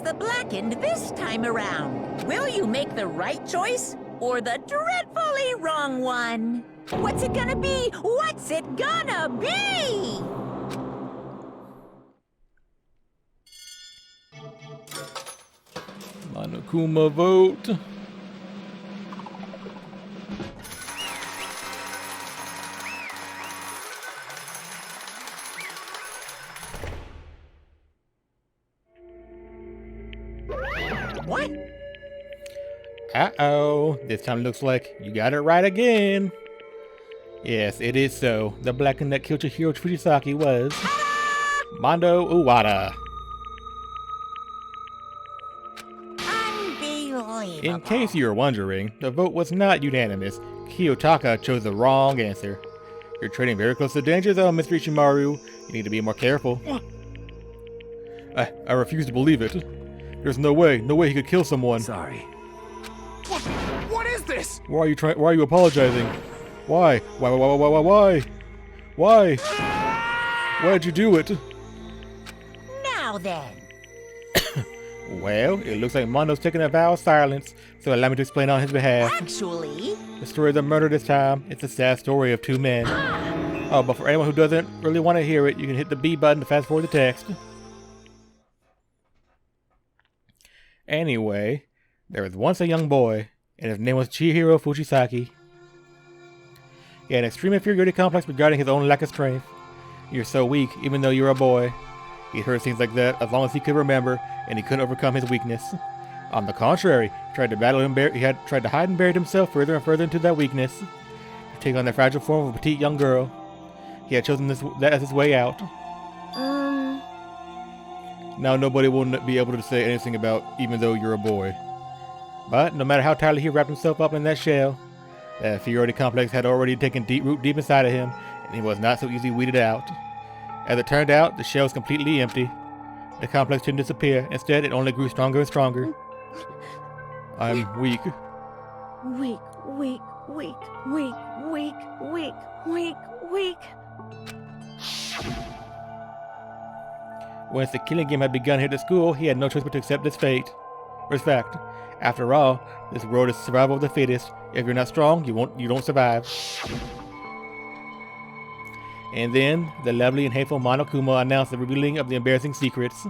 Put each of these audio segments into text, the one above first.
the blackened this time around? Will you make the right choice or the dreadfully wrong one? What's it gonna be? What's it gonna be? Monokuma vote. What? Uh-oh. This time looks like you got it right again. Yes, it is so. The blackened that killed Chihiro Fujisaki was Mondo Uwata. Unbelievable. In case you were wondering, the vote was not unanimous. Kiyotaka chose the wrong answer. You're treading very close to danger though, Mr. Ishimaru. You need to be more careful. I refuse to believe it. There's no way he could kill someone. Sorry. What is this? Why are you apologizing? Why? Why did you do it? Now then. Well, it looks like Mondo's taking a vow of silence, so allow me to explain on his behalf. Actually... The story of the murder this time, it's a sad story of two men. Oh, but for anyone who doesn't really want to hear it, you can hit the B button to fast forward the text. Anyway, there was once a young boy, and his name was Chihiro Fujisaki. He had an extreme inferiority complex regarding his own lack of strength. You're so weak, even though you're a boy. He heard things like that as long as he could remember, and he couldn't overcome his weakness. On the contrary, he tried to tried to hide and bury himself further and further into that weakness, to take on the fragile form of a petite young girl. He had chosen that as his way out. Now nobody will be able to say anything about even though you're a boy. But no matter how tightly he wrapped himself up in that shell, that inferiority complex had already taken deep root deep inside of him, and he was not so easily weeded out. As it turned out, the shell was completely empty. The complex didn't disappear. Instead, it only grew stronger and stronger. I'm weak. Weak. Once the killing game had begun here at school, he had no choice but to accept this fate. Or fact. After all, this world is survival of the fittest. If you're not strong, you don't survive. And then, the lovely and hateful Monokuma announced the revealing of the embarrassing secrets,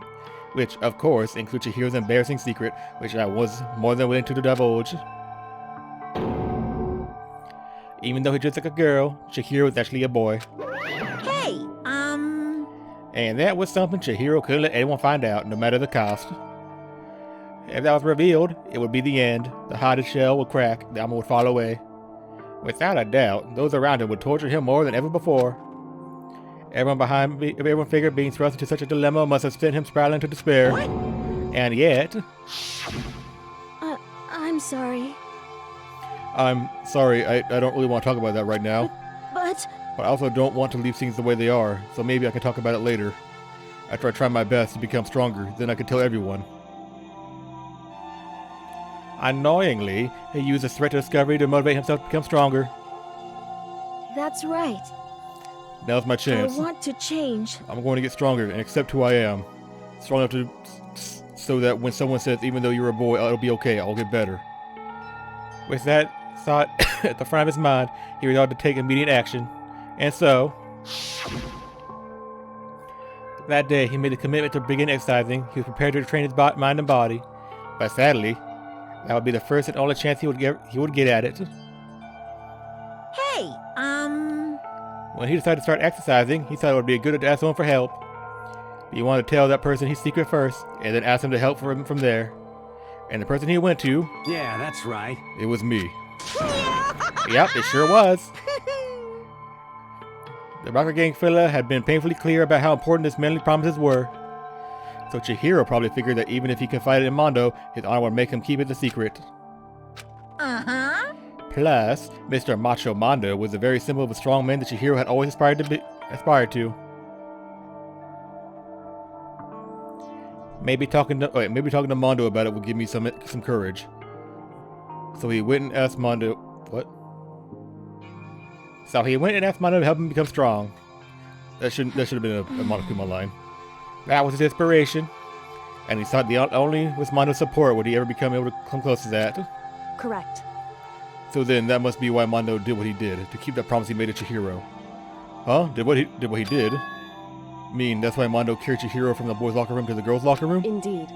which, of course, include Chihiro's embarrassing secret, which I was more than willing to divulge. Even though he dressed like a girl, Chihiro was actually a boy. Hey, And that was something Chihiro couldn't let anyone find out, no matter the cost. If that was revealed, it would be the end. The hottest shell would crack, the armor would fall away. Without a doubt, those around him would torture him more than ever before. Everyone figured being thrust into such a dilemma must have sent him spiraling to despair. what? And yet... I'm sorry. I'm sorry, I don't really want to talk about that right now. But But I also don't want to leave things the way they are, so maybe I can talk about it later. After I try my best to become stronger, then I can tell everyone. Annoyingly, he used a threat to discovery to motivate himself to become stronger. that's right. Now's my chance. I want to change. I'm going to get stronger and accept who I am. Strong enough to... so that when someone says, even though you're a boy, it'll be okay, I'll get better. With that thought at the front of his mind, he resolved to take immediate action. And so... that day, he made a commitment to begin exercising. He was prepared to train his mind and body. But sadly, that would be the first and only chance he would get at it. Hey, When he decided to start exercising, he thought it would be good to ask someone for help. But he wanted to tell that person his secret first, and then ask him to help from there. And the person he went to... Yeah, that's right. it was me. Yep, it sure was. The Rocker Gang fella had been painfully clear about how important his manly promises were. So Chihiro probably figured that even if he confided in Mondo, his honor would make him keep it a secret. uh-huh. Plus, Mr. Macho Mondo was the very symbol of a strong man that Chihiro had always aspired to. Maybe talking to Mondo about it would give me some courage. So he went and asked Mondo... what? So he went and asked Mondo to help him become strong. That should have been a Monokuma line. That was his inspiration. And he thought only with Mondo's support would he ever become able to come close to that. Correct. So then that must be why Mondo did what he did, to keep that promise he made to Chihiro. Huh? Did what he did? Mean that's why Mondo carried Chihiro from the boys' locker room to the girls' locker room? Indeed.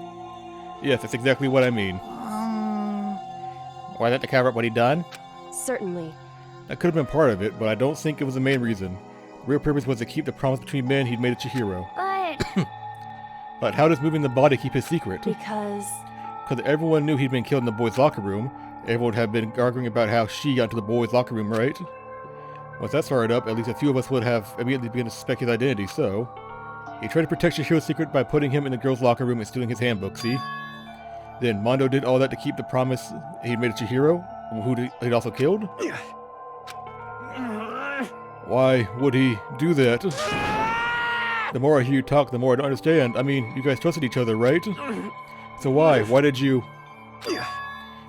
Yes, that's exactly what I mean. Why that to cover up what he done? Certainly. That could have been part of it, but I don't think it was the main reason. The real purpose was to keep the promise between men he'd made to Chihiro. But But how does moving the body keep his secret? Because everyone knew he'd been killed in the boys' locker room. Everyone had been arguing about how she got into the boys' locker room, right? Once that started up, at least a few of us would have immediately begun to suspect his identity, so... He tried to protect Chihiro's secret by putting him in the girls' locker room and stealing his handbook, see? Then Mondo did all that to keep the promise he'd made to Chihiro, who he'd also killed? Why would he do that? The more I hear you talk, the more I don't understand. I mean, you guys trusted each other, right? So why? Why did you...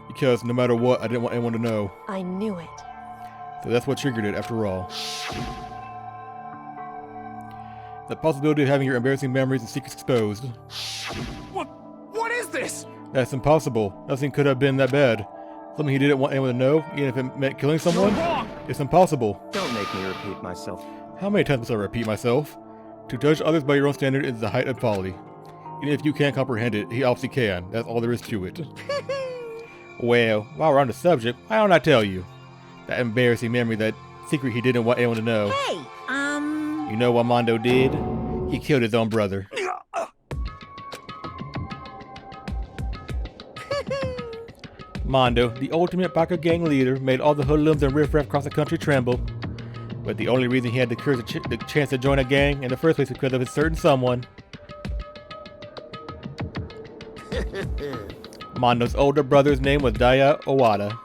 Because no matter what, I didn't want anyone to know. I knew it. So that's what triggered it, after all. The possibility of having your embarrassing memories and secrets exposed. What is this? That's impossible. Nothing could have been that bad. Something he didn't want anyone to know, even if it meant killing someone? You're wrong. It's impossible. Don't make me repeat myself. How many times must I repeat myself? To judge others by your own standard is the height of folly. Even if you can't comprehend it, he obviously can. That's all there is to it. Well, while we're on the subject, why don't I tell you? That embarrassing memory, that secret he didn't want anyone to know. Hey, You know what Mondo did? He killed his own brother. Mondo, the ultimate biker gang leader, made all the hoodlums and riffraff across the country tremble. But the only reason he had the courage, the chance to join a gang in the first place was because of a certain someone. Mondo's older brother's name was Daya Owada.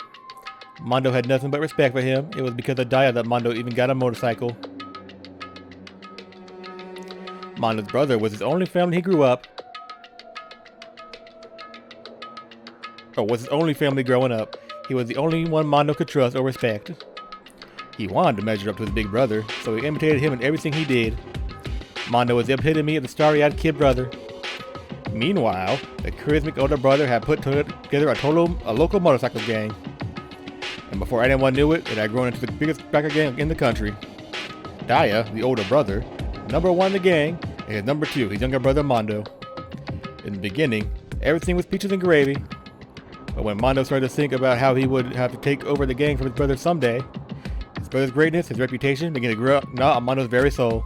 Mondo had nothing but respect for him. It was because of Daya that Mondo even got a motorcycle. Mondo's brother was his only family he grew up. Was his only family growing up. He was the only one Mondo could trust or respect. He wanted to measure up to his big brother, so he imitated him in everything he did. Mondo was the epitome of the starry-eyed kid brother. Meanwhile, the charismatic older brother had put together a local motorcycle gang. And before anyone knew it, it had grown into the biggest biker gang in the country. Daya, the older brother, number one in the gang, and his number two, his younger brother Mondo. In the beginning, everything was peaches and gravy. But when Mondo started to think about how he would have to take over the gang from his brother someday, his brother's greatness, his reputation, began to grow up on Mondo's very soul.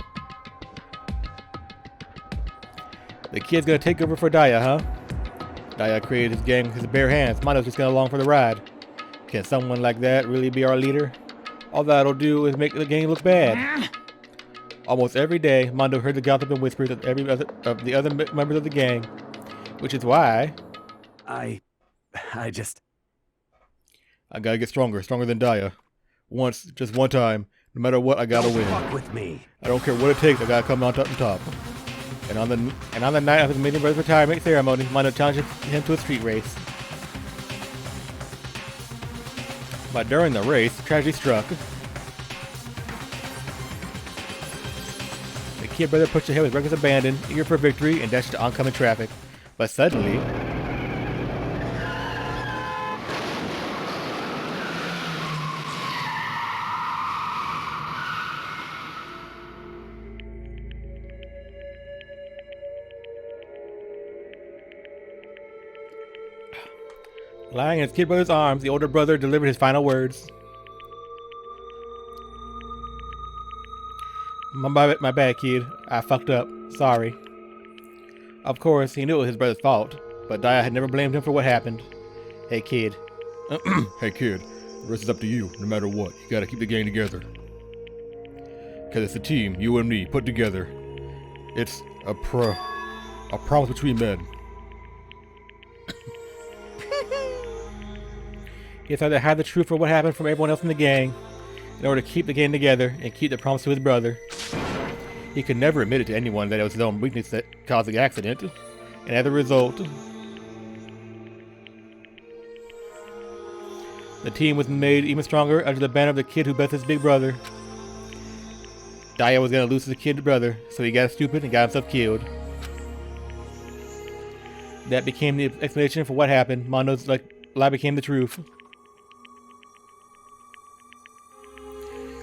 The kid's gonna take over for Daya, huh? Daya created his gang with his bare hands. Mondo's just gonna along for the ride. Can someone like that really be our leader? All that'll do is make the gang look bad. Almost every day, Mondo heard the gossip and whispers of the other members of the gang, which is why I gotta get stronger than Daya. Just one time, no matter what, I gotta win. Fuck with me. I don't care what it takes, I gotta come on top. And on the night of his maiden brother's retirement ceremony, Mondo challenged him to a street race. But during the race, tragedy struck. The kid brother pushed ahead with reckless abandon, eager for victory, and dashed into oncoming traffic. But suddenly, lying in his kid brother's arms, the older brother delivered his final words. My bad, kid. I fucked up. Sorry. Of course, he knew it was his brother's fault, but Daya had never blamed him for what happened. Hey, kid. Hey, kid. The rest is up to you, no matter what. You gotta keep the gang together. Because it's a team, you and me, put together. It's a promise between men. He had to hide the truth for what happened from everyone else in the gang in order to keep the gang together and keep the promise to his brother. He could never admit it to anyone that it was his own weakness that caused the accident, and as a result, the team was made even stronger under the banner of the kid who bested his big brother. Daya was gonna lose his kid brother, so he got stupid and got himself killed. That became the explanation for what happened. Mondo's lie became the truth.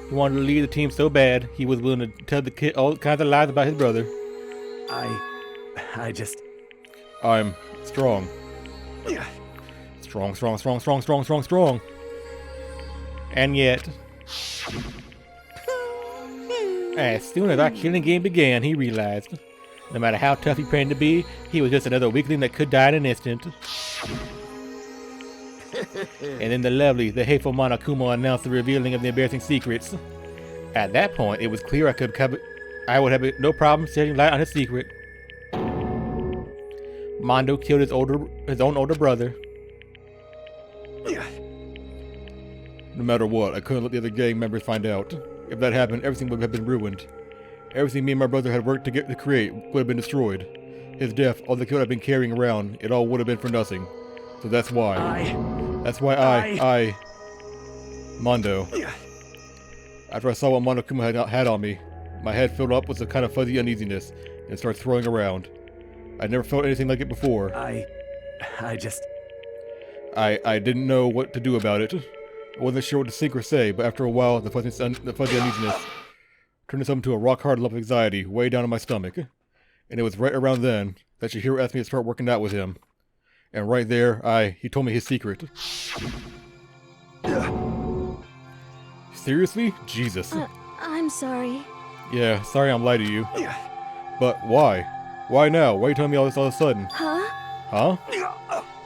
He wanted to lead the team so bad, he was willing to tell the kid all kinds of lies about his brother. I just... I'm strong. Strong, strong, strong, strong, strong, strong, strong. And yet... as soon as our killing game began, he realized, no matter how tough he planned to be, he was just another weakling that could die in an instant. And then the hateful Monokuma announced the revealing of the embarrassing secrets. At that point, it was clear I would have no problem shedding light on his secret. Mondo killed his own older brother. No matter what, I couldn't let the other gang members find out. If that happened, everything would have been ruined. Everything me and my brother had worked to create would have been destroyed. His death, all the guilt I've been carrying around, it all would have been for nothing. So that's why. I... Mondo. After I saw what Monokuma had on me, my head filled up with a kind of fuzzy uneasiness and started throwing around. I'd never felt anything like it before. I didn't know what to do about it. I wasn't sure what to think or say, but after a while, the fuzzy uneasiness turned itself into a rock-hard lump of anxiety way down in my stomach. And it was right around then that Chihiro asked me to start working out with him. And right there, he told me his secret. Seriously? Jesus. I'm sorry. Yeah, sorry I'm lying to you. But why? Why now? Why are you telling me all this all of a sudden? Huh? Huh?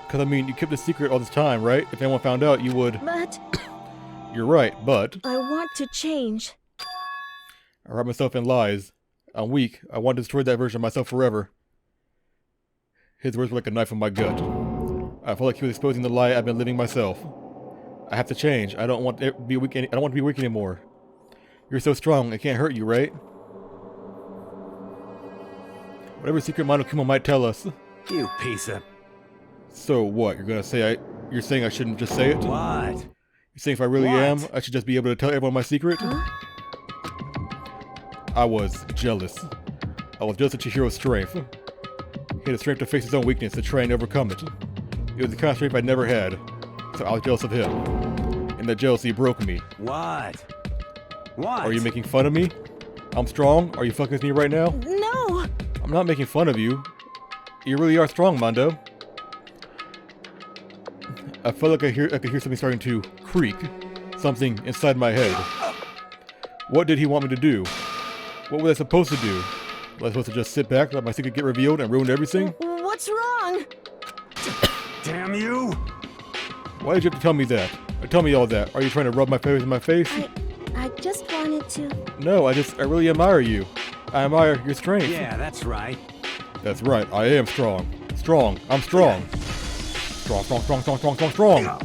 Because, I mean, you kept a secret all this time, right? If anyone found out, you would... But... You're right, but... I want to change. I wrap myself in lies. I'm weak. I want to destroy that version of myself forever. His words were like a knife in my gut. I felt like he was exposing the lie I've been living myself. I have to change. I don't want to be weak. I don't want to be weak anymore. You're so strong. It can't hurt you, right? Whatever secret Monokuma might tell us. You piece of... So what? You're gonna say you're saying I shouldn't just say it? What? You're saying if I really am, I should just be able to tell everyone my secret? Huh? I was jealous. I was jealous of Chihiro's strength. He had the strength to face his own weakness and try and overcome it. It was the kind of strength I never had, so I was jealous of him. And that jealousy broke me. What? What? Are you making fun of me? I'm strong? Are you fucking with me right now? No! I'm not making fun of you. You really are strong, Mondo. I felt like I could hear something starting to creak. Something inside my head. What did he want me to do? What was I supposed to do? Was I supposed to just sit back, let my secret get revealed, and ruin everything? What's wrong? Damn you! Why did you have to tell me that? Or tell me all that? Are you trying to rub my feathers in my face? I just wanted to... No, I really admire you. I admire your strength. Yeah, that's right. That's right, I am strong. Strong. I'm strong. Strong, strong, strong, strong, strong, strong, strong.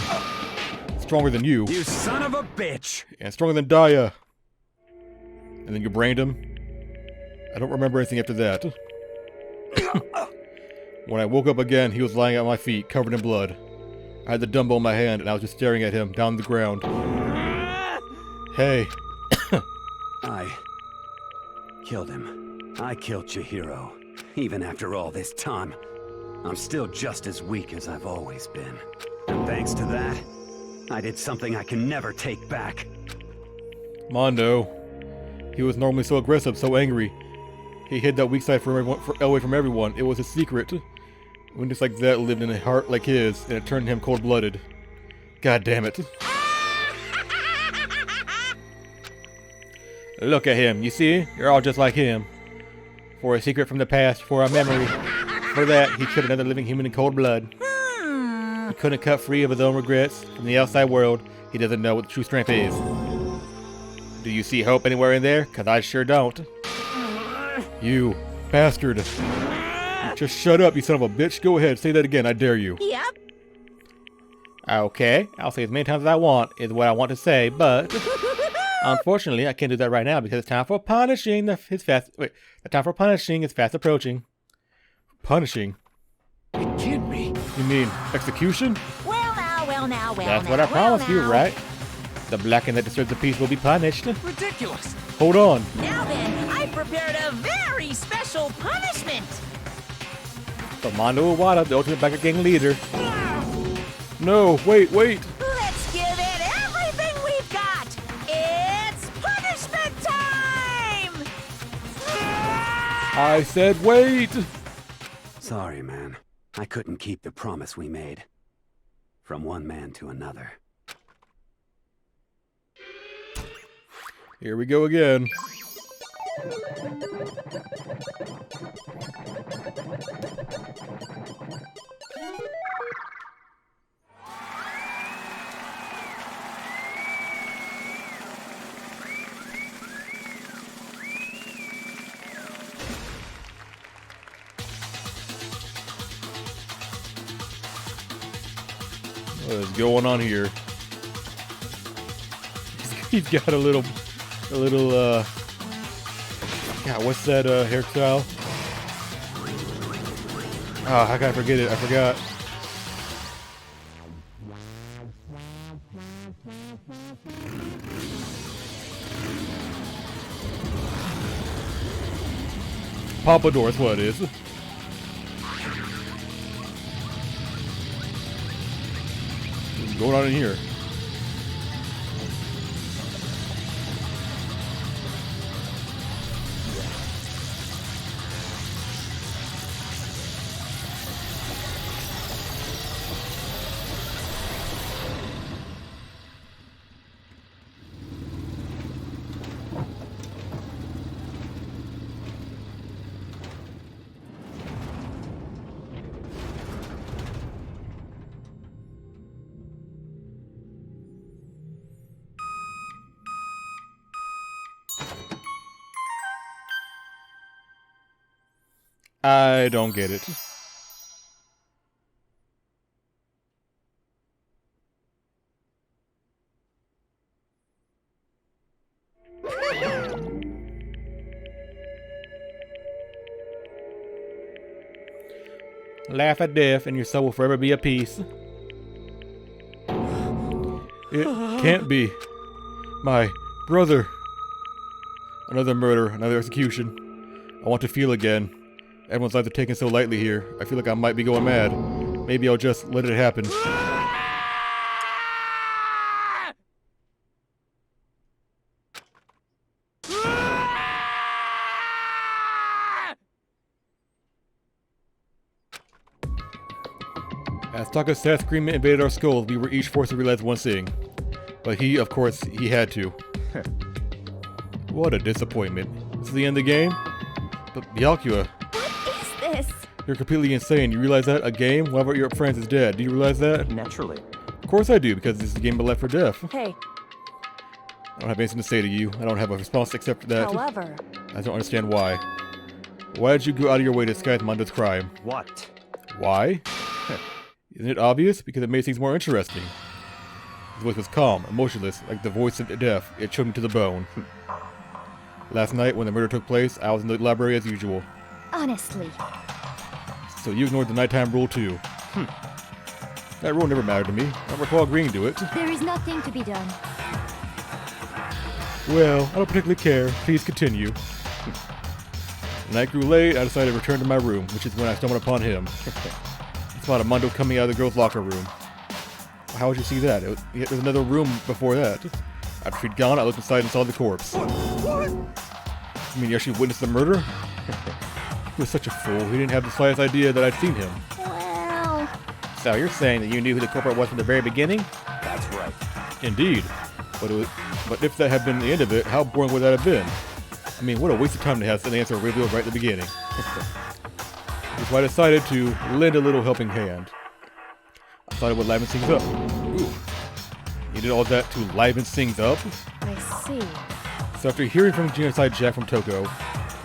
Stronger than you. You son of a bitch! And stronger than Daya. And then you brained him. I don't remember anything after that. When I woke up again, he was lying at my feet, covered in blood. I had the dumbbell in my hand, and I was just staring at him, down the ground. Hey. I killed him. I killed Chihiro. Even after all this time, I'm still just as weak as I've always been. And thanks to that, I did something I can never take back. Mondo. He was normally so aggressive, so angry. He hid that weak side away from everyone. It was a secret. When just like that lived in a heart like his, and it turned him cold-blooded. God damn it. Look at him, you see? You're all just like him. For a secret from the past, for a memory. For that, he killed another living human in cold blood. He couldn't cut free of his own regrets. From the outside world, he doesn't know what true strength is. Do you see hope anywhere in there? 'Cause I sure don't. You bastard. Just shut up, you son of a bitch. Go ahead, say that again, I dare you. Yep. Okay, I'll say as many times as I want, is what I want to say, but... Unfortunately, I can't do that right now because it's time for punishing. The time for punishing is fast approaching. Punishing? You kidding me? You mean execution? Well now. That's what I promised you, right? The blacken that disturbs the peace will be punished. Ridiculous! Hold on. Now then, I've prepared a very special punishment. So Mondo Iwata, the ultimate backup gang leader. No, wait. Let's give it everything we've got! It's punishment time! I said wait! Sorry, man. I couldn't keep the promise we made. From one man to another. Here we go again. What is going on here? He's got a little, yeah, what's that, hairstyle? Oh, how can I forget it? I forgot. Pompadour, that's what it is. What's going on in here? I don't get it. Laugh at death and your soul will forever be at peace. It can't be. My brother. Another murder, another execution. I want to feel again. Everyone's lives are taken so lightly here. I feel like I might be going mad. Maybe I'll just let it happen. As Taka's sad screaming invaded our skulls, we were each forced to realize one thing. But he, of course, he had to. What a disappointment. This is the end of the game? But Byakuya, What is this? you're completely insane. You realize that? A game? One of your friends is dead. Do you realize that? Naturally. Of course I do, because this is a game of life or death. Hey, I don't have anything to say to you. I don't have a response except that. however, I don't understand why. Why did you go out of your way to disguise Mondo's crime? What? Why? Isn't it obvious? Because it made things more interesting. His voice was calm, emotionless, like the voice of death. It chilled me to the bone. Last night, when the murder took place, I was in the library as usual. Honestly. So you ignored the nighttime rule too. That rule never mattered to me. I don't recall agreeing to it. There is nothing to be done. Well, I don't particularly care. Please continue. The night grew late, I decided to return to my room, which is when I stumbled upon him. I spotted Mondo coming out of the girls' locker room. How would you see that? There's another room before that. After he'd gone, I looked inside and saw the corpse. What? You mean you actually witnessed the murder? He was such a fool. He didn't have the slightest idea that I'd seen him. Well... So you're saying that you knew who the culprit was from the very beginning? That's right. Indeed. But if that had been the end of it, how boring would that have been? I mean, what a waste of time to have an answer revealed right at the beginning. So I decided to lend a little helping hand. I thought it would liven things up. Ooh. You did all that to liven things up? I see. So after hearing from Genocide Jack from Toko,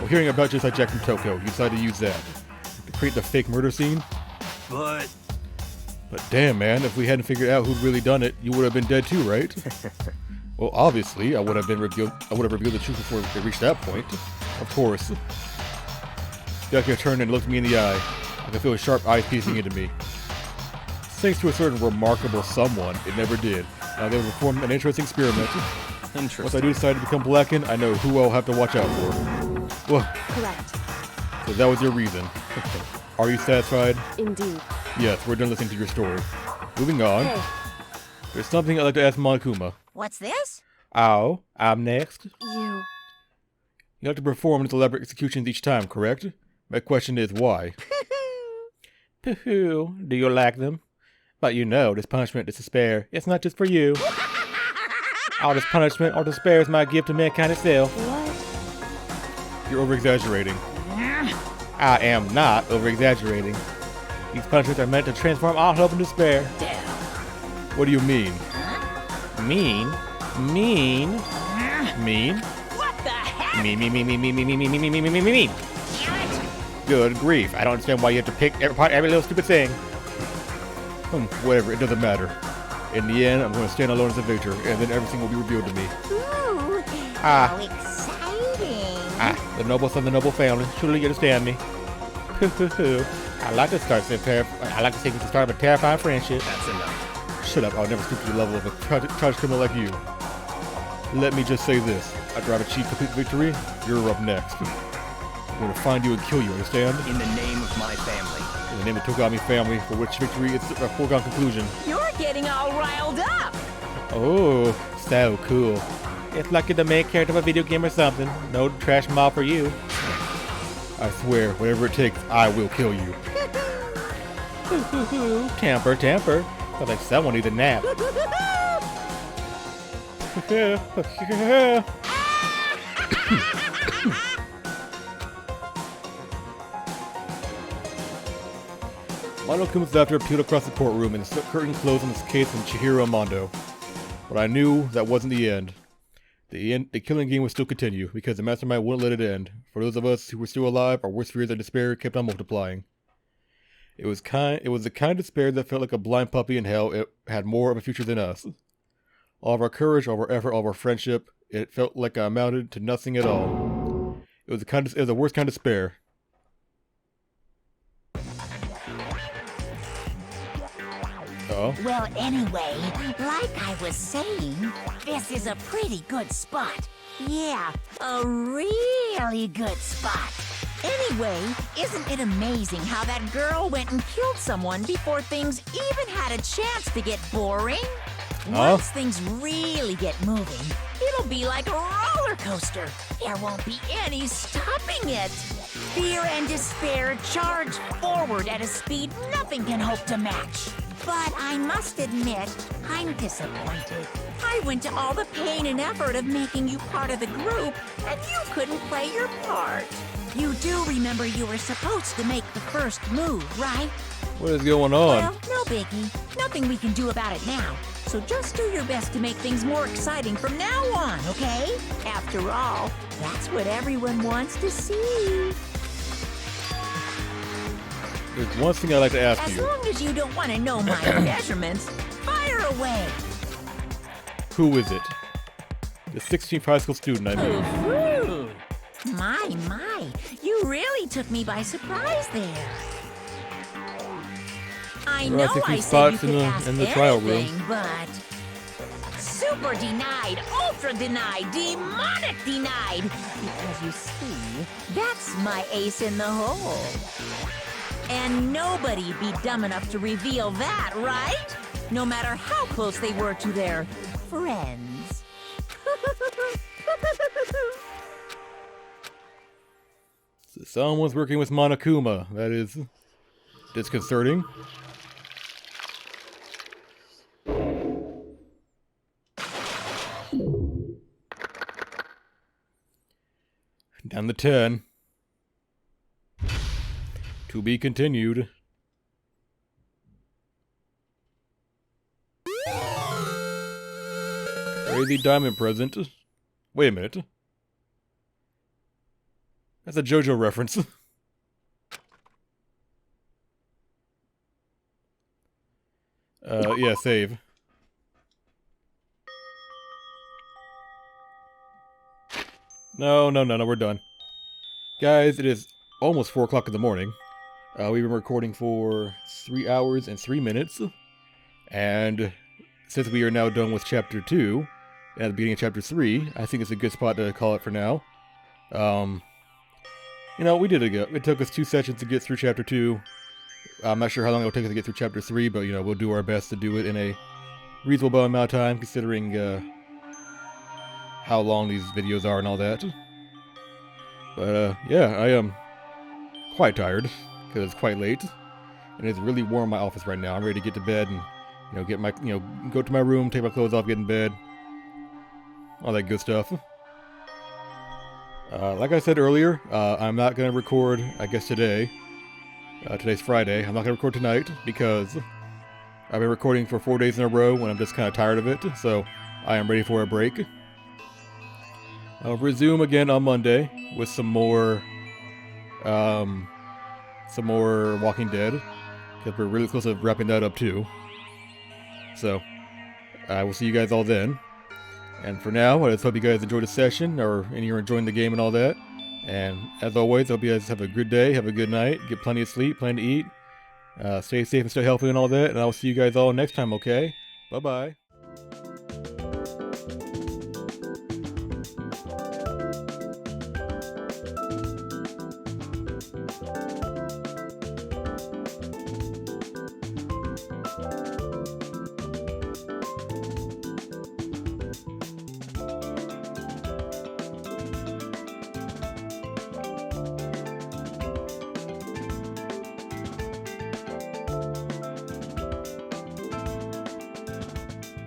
or hearing about Genocide Jack from Toko, you decided to use that to create the fake murder scene? But But damn, man, if we hadn't figured out who'd really done it, you would have been dead too, right? Well, obviously, I would have revealed the truth before it reached that point. Of course. Byakuya turned and looked me in the eye. I could feel his sharp eyes piercing into me. Thanks to a certain remarkable someone, it never did. Now they performed an interesting experiment. Interesting. Once I do decide to become blackened, I know who I'll have to watch out for. Well, Correct. so that was your reason. Are you satisfied? Indeed. Yes, we're done listening to your story. Moving on. Hey, There's something I'd like to ask Monokuma. What's this? Oh, I'm next. you... You have to perform these elaborate executions each time, correct? My question is why? Pooh, do you like them? But you know, this punishment, this despair, it's not just for you. All this punishment or despair is my gift to mankind itself. What? You're over-exaggerating. I am not over-exaggerating. These punishments are meant to transform all hope and despair. Damn. What do you mean? Mean? Mean? Mean? What the heck? Mean. Damn it. Good grief. I don't understand why you have to pick every little stupid thing. Whatever, it doesn't matter. In the end, I'm going to stand alone as a victor, and then everything will be revealed to me. Ooh, Ah. how exciting. The noble son of the noble family. Surely you understand me. I like to start I like to take the start of a terrifying friendship. That's enough. Shut up, I'll never stoop to the level of a tragic criminal like you. Let me just say this. After I've achieved complete victory, you're up next. I'm going to find you and kill you, understand? In the name of my family. In the name of the Togami family, for which victory is a foregone conclusion. You're getting all riled up. Oh, so cool. It's like you're the main character of a video game or something. No trash mob for you. I swear, whatever it takes, I will kill you. Tamper. Sounds like someone needs a nap. Monokuma's laughter peeled across the courtroom and the curtain closed on the case of Chihiro and Mondo. But I knew that wasn't the end. The killing game would still continue, because the mastermind wouldn't let it end. For those of us who were still alive, our worst fears and despair kept on multiplying. It was the kind of despair that felt like a blind puppy in hell. It had more of a future than us. All of our courage, all of our effort, all of our friendship, it felt like I amounted to nothing at all. It was the worst kind of despair. Uh-oh. Well, anyway, like I was saying, this is a pretty good spot. Yeah, a really good spot. Anyway, isn't it amazing how that girl went and killed someone before things even had a chance to get boring? Once things really get moving, it'll be like a roller coaster. There won't be any stopping it. Fear and despair charge forward at a speed nothing can hope to match. But I must admit, I'm disappointed. I went to all the pain and effort of making you part of the group, and you couldn't play your part. You do remember you were supposed to make the first move, right? What is going on? Well, no biggie. Nothing we can do about it now. So just do your best to make things more exciting from now on, okay? After all, that's what everyone wants to see. There's one thing I'd like to ask As you. long as you don't want to know my measurements, fire away. Who is it? The 16th high school student I mean. Ooh. My, you really took me by surprise there. I There are know 16 I said you spots could ask in the trial room. anything, but super denied, ultra denied, demonic denied. Because you see, that's my ace in the hole. And nobody'd be dumb enough to reveal that, right? No matter how close they were to their friends. So someone's working with Monokuma. That is disconcerting. Down the 10. To be continued. Crazy diamond present. Wait a minute. That's a JoJo reference. Yeah, save. No, we're done. Guys, it is almost 4 o'clock in the morning. We've been recording for 3 hours and 3 minutes. And since we are now done with Chapter 2, and at the beginning of Chapter 3, I think it's a good spot to call it for now. You know, we did it. It took us 2 sessions to get through Chapter 2. I'm not sure how long it'll take us to get through Chapter 3, but, you know, we'll do our best to do it in a reasonable amount of time, considering how long these videos are and all that. But, yeah, I am quite tired, because it's quite late, and it's really warm in my office right now. I'm ready to get to bed and, you know, go to my room, take my clothes off, get in bed, all that good stuff. Like I said earlier, I'm not going to record, I guess, today. Today's Friday. I'm not going to record tonight because I've been recording for 4 days in a row and I'm just kind of tired of it, so I am ready for a break. I'll resume again on Monday with some more Walking Dead, because we're really close to wrapping that up too. So, I will see you guys all then. And for now, I just hope you guys enjoyed the session, and you're enjoying the game and all that. And as always, I hope you guys have a good day, have a good night, get plenty of sleep, plenty to eat, stay safe and stay healthy and all that. And I will see you guys all next time, okay? Bye-bye.